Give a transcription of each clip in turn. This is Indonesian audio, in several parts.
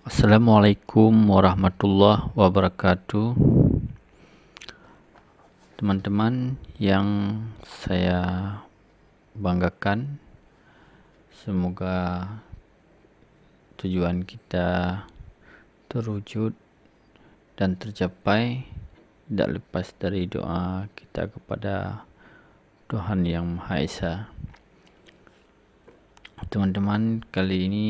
Assalamualaikum warahmatullahi wabarakatuh. Teman-teman yang saya banggakan, semoga tujuan kita terwujud dan tercapai, tidak lepas dari doa kita kepada Tuhan Yang Maha Esa. Teman-teman, kali ini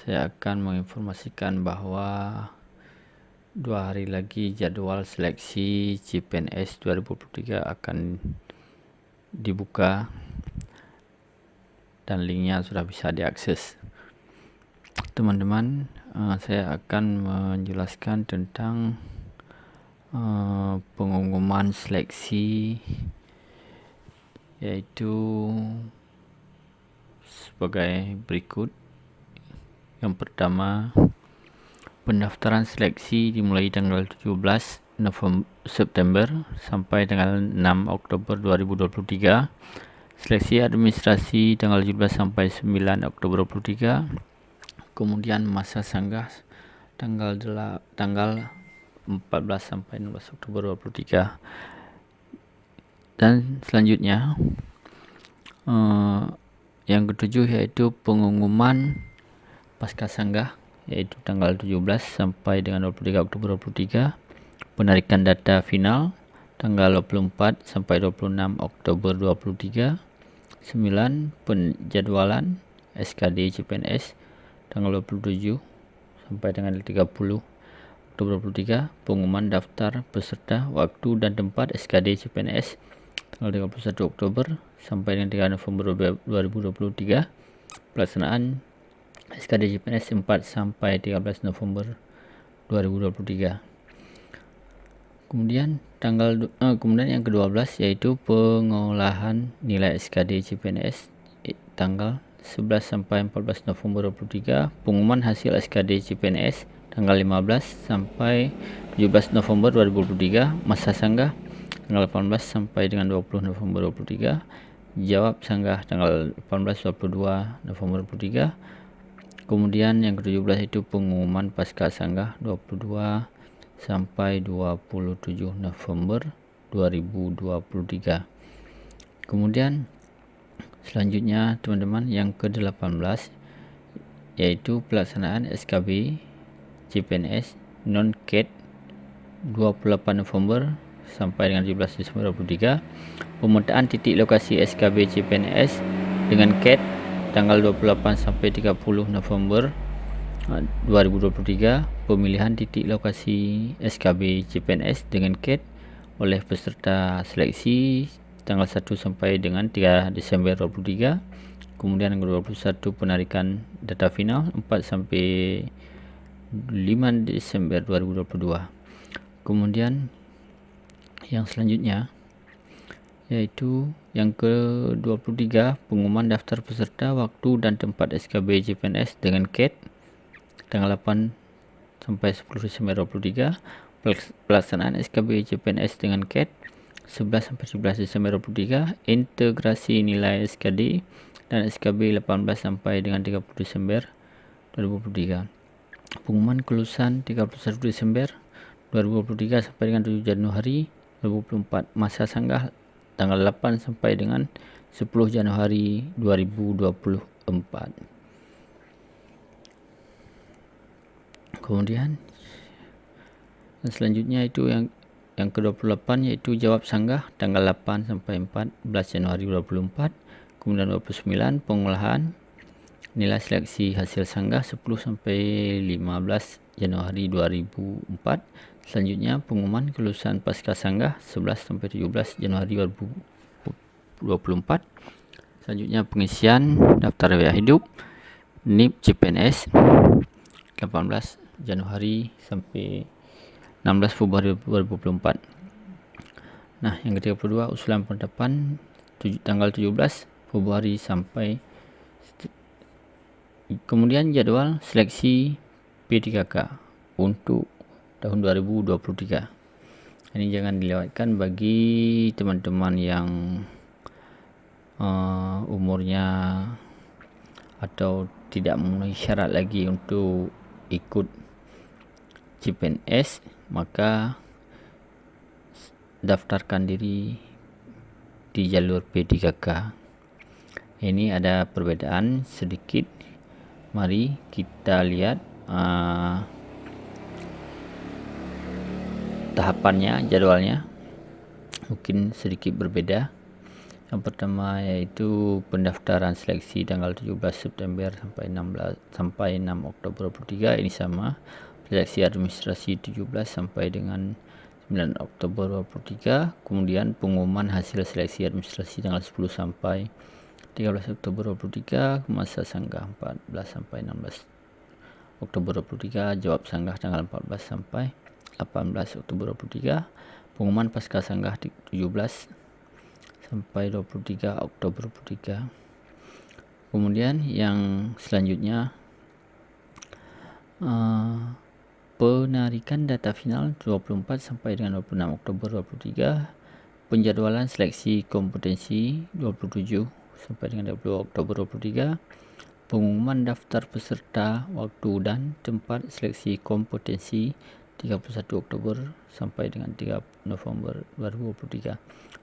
saya akan menginformasikan bahwa 2 hari lagi jadwal seleksi CPNS 2023 akan dibuka dan linknya sudah bisa diakses. Teman-teman, saya akan menjelaskan tentang pengumuman seleksi, yaitu sebagai berikut. Yang pertama, pendaftaran seleksi dimulai tanggal 17 September sampai tanggal 6 Oktober 2023. Seleksi administrasi tanggal 17 sampai 9 Oktober 2023. Kemudian masa sanggah tanggal 14 sampai 16 Oktober 2023. Dan selanjutnya yang ketujuh yaitu pengumuman pasca sanggah, yaitu tanggal 17 sampai dengan 23 Oktober 2023. Penarikan data final tanggal 24 sampai 26 Oktober 2023. 9. Penjadwalan SKD CPNS tanggal 27 sampai dengan 30 Oktober 2023. Pengumuman daftar peserta, waktu dan tempat SKD CPNS tanggal 31 Oktober sampai dengan 3 November 2023. Pelaksanaan SKD CPNS 4 sampai 13 November 2023. Kemudian yang ke-12 yaitu pengolahan nilai SKD CPNS tanggal 11 sampai 14 November 2023. Pengumuman hasil SKD CPNS tanggal 15 sampai 17 November 2023. Masa sanggah tanggal 18 sampai dengan 20 November 2023. Jawab sanggah tanggal 18-22 November 2023. Kemudian yang ke-17 itu pengumuman pasca sanggah 22 sampai 27 November 2023. Kemudian selanjutnya teman-teman yang ke-18 yaitu pelaksanaan SKB CPNS non-CAT 28 November sampai dengan 17 Desember 2023. Pemetaan titik lokasi SKB CPNS dengan CAT tanggal 28 sampai 30 November 2023. Pemilihan titik lokasi SKB CPNS dengan CAT oleh peserta seleksi tanggal 1 sampai dengan 3 Desember 2023. Kemudian yang ke-21 penarikan data final 4 sampai 5 Desember 2022. Kemudian yang selanjutnya yaitu yang ke-23 pengumuman daftar peserta, waktu dan tempat SKB CPNS dengan CAT tanggal 8 sampai 10 Desember 2023. Pelaksanaan SKB CPNS dengan CAT 11 sampai 11 Desember 2023. Integrasi nilai SKD dan SKB 18 sampai dengan 30 Desember 2023. Pengumuman kelulusan 31 Desember 2023 sampai dengan 7 Januari 2024. Masa sanggah tanggal 8 sampai dengan 10 Januari 2024. Kemudian selanjutnya itu yang ke-28 yaitu jawab sanggah tanggal 8 sampai 14 Januari 2024. Kemudian 29 pengolahan nilai seleksi hasil sanggah 10 sampai 15 Januari 2004. Selanjutnya pengumuman kelulusan pasca sanggah 11 sampai 17 Januari 2024. Selanjutnya pengisian daftar riwayat hidup NIP CPNS 18 Januari sampai 16 Februari 2024. Nah, yang ke-32 usulan penetapan tanggal 17 Februari sampai kemudian jadwal seleksi P3K untuk tahun 2023. Ini jangan dilewatkan bagi teman-teman yang umurnya atau tidak memenuhi syarat lagi untuk ikut CPNS, maka daftarkan diri di jalur P3K. Ini ada perbedaan sedikit. Mari kita lihat tahapannya, jadwalnya mungkin sedikit berbeda. Yang pertama yaitu pendaftaran seleksi tanggal 17 September sampai 6 Oktober 23. Ini sama. Seleksi administrasi 17 sampai dengan 9 Oktober 23. Kemudian pengumuman hasil seleksi administrasi tanggal 10 sampai 13 Oktober 23. Masa sanggah 14 sampai 16 Oktober 23. Jawab sanggah tanggal 14 sampai 18 Oktober 23. Pengumuman pasca sanggah 17 sampai 23 Oktober 23. Kemudian yang selanjutnya penarikan data final 24 sampai dengan 26 Oktober 23. Penjadwalan seleksi kompetensi 27 sampai dengan 20 Oktober 23. Pengumuman daftar peserta, waktu dan tempat seleksi kompetensi 31 Oktober sampai dengan 3 November 2023.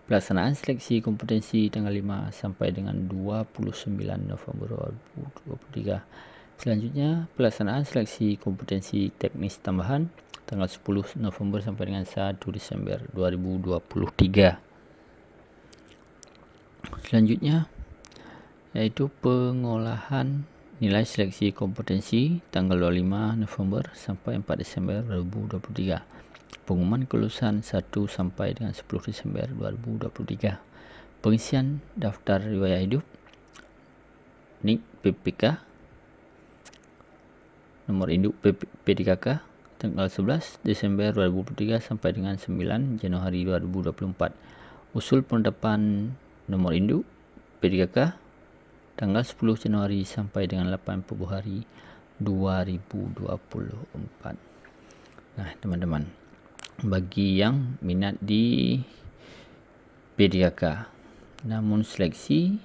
Pelaksanaan seleksi kompetensi tanggal 5 sampai dengan 29 November 2023. Selanjutnya, pelaksanaan seleksi kompetensi teknis tambahan tanggal 10 November sampai dengan 1 Desember 2023. Selanjutnya, yaitu pengolahan nilai seleksi kompetensi tanggal 25 November sampai 4 Desember 2023. Pengumuman kelulusan 1 sampai dengan 10 Desember 2023. Pengisian daftar riwayat hidup, NIK PPK, nomor induk P3K tanggal 11 Desember 2023 sampai dengan 9 Januari 2024. Usul penetapan nomor induk P3K tanggal 10 Januari sampai dengan 8 Februari 2024. Nah, teman-teman, bagi yang minat di P3K namun seleksi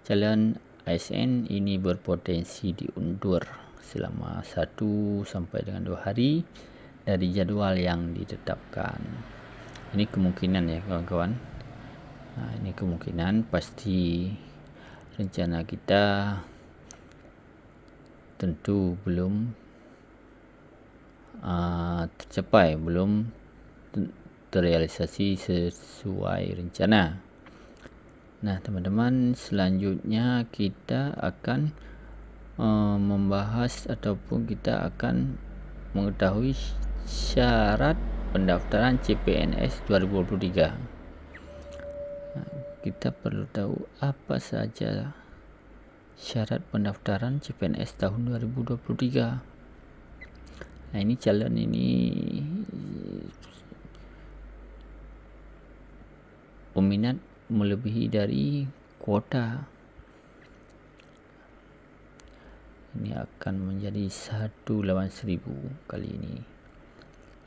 calon ASN ini berpotensi diundur selama 1 sampai dengan 2 hari dari jadwal yang ditetapkan. Ini kemungkinan ya kawan-kawan. Nah, ini kemungkinan, pasti rencana kita tentu belum tercapai, belum terrealisasi sesuai rencana. Nah, teman-teman, selanjutnya kita akan membahas ataupun kita akan mengetahui syarat pendaftaran CPNS 2023. Nah, kita perlu tahu apa saja syarat pendaftaran CPNS tahun 2023. Nah, ini calon ini peminat melebihi dari kuota. Ini akan menjadi 1 lawan 1000 kali ini.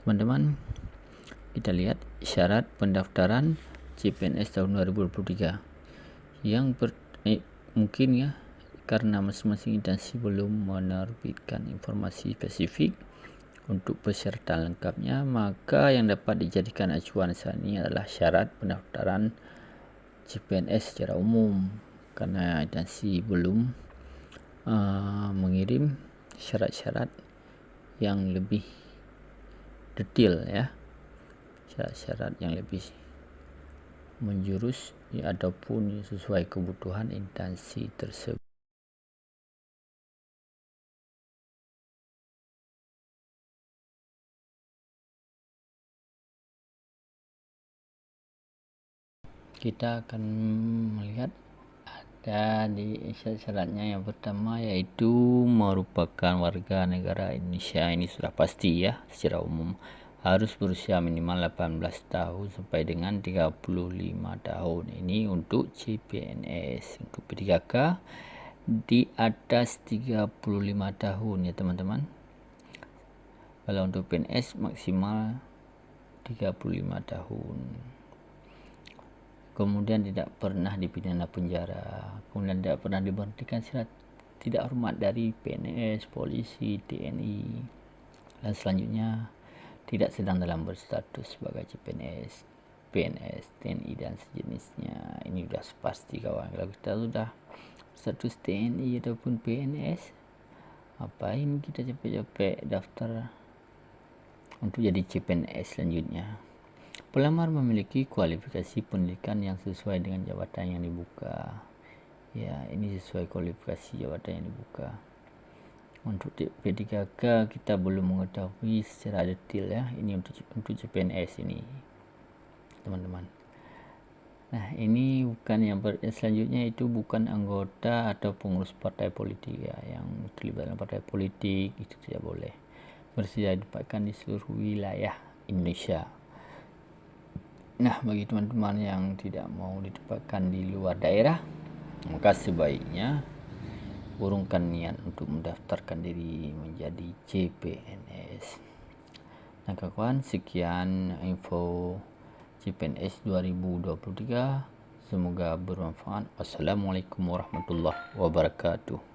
Teman-teman, kita lihat syarat pendaftaran CPNS tahun 2023 yang mungkin ya, karena masing-masing instansi belum menerbitkan informasi spesifik untuk peserta lengkapnya, maka yang dapat dijadikan acuan saat ini adalah syarat pendaftaran CPNS secara umum, karena instansi belum mengirim syarat-syarat yang lebih detail ya, syarat-syarat yang lebih menjurus ya, ataupun sesuai kebutuhan instansi tersebut. Kita akan melihat ada di syaratnya. Yang pertama yaitu merupakan warga negara Indonesia. Ini sudah pasti ya, secara umum harus berusia minimal 18 tahun sampai dengan 35 tahun. Ini untuk CPNS. Untuk P3K di atas 35 tahun ya teman-teman. Kalau untuk PNS maksimal 35 tahun. Kemudian tidak pernah dipidana penjara, kemudian tidak pernah diberhentikan syarat tidak hormat dari PNS, polisi, TNI, dan selanjutnya tidak sedang dalam berstatus sebagai CPNS, PNS, TNI dan sejenisnya. Ini udah pasti kawan. Kalau kita sudah status TNI ataupun PNS, apain kita capek-capek daftar untuk jadi CPNS selanjutnya. Pelamar memiliki kualifikasi pendidikan yang sesuai dengan jabatan yang dibuka. Ya, ini sesuai kualifikasi jabatan yang dibuka. Untuk P3K kita belum mengetahui secara detail ya. Ini untuk CPNS ini, teman-teman. Nah, ini bukan yang selanjutnya itu bukan anggota atau pengurus partai politik ya. Yang terlibat dalam partai politik itu tidak boleh. Bersedia didapatkan di seluruh wilayah Indonesia. Nah, bagi teman-teman yang tidak mau ditempatkan di luar daerah, maka sebaiknya urungkan niat untuk mendaftarkan diri menjadi CPNS. Nah kawan, sekian info CPNS 2023. Semoga bermanfaat. Wassalamualaikum warahmatullahi wabarakatuh.